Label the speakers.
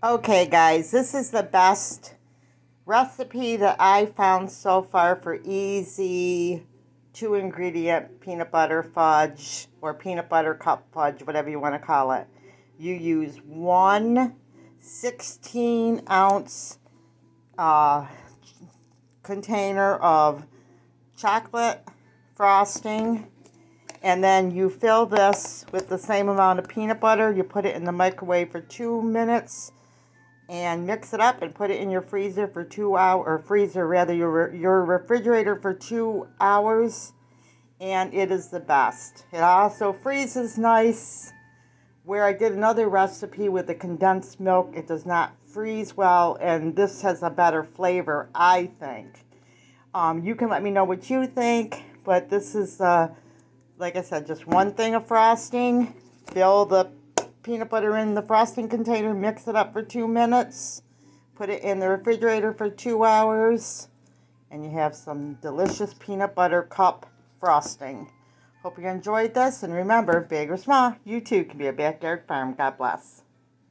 Speaker 1: Okay, guys, this is the best recipe that I found so far for easy 2-ingredient peanut butter fudge or peanut butter cup fudge, whatever you want to call it. You use one 16-ounce container of chocolate frosting, and then you fill this with the same amount of peanut butter. You put it in the microwave for 2 minutes and mix it up and put it in your freezer for 2 hours, or freezer rather, your refrigerator for 2 hours, and it is the best. It also freezes nice. Where I did another recipe with the condensed milk, it does not freeze well, and this has a better flavor, I think. You can let me know what you think, but this is, like I said, just one thing of frosting. Fill the peanut butter in the frosting container, mix it up for 2 minutes, put it in the refrigerator for 2 hours, and you have some delicious peanut butter cup frosting. Hope you enjoyed this, and remember, big or small, you too can be a backyard farm. God bless.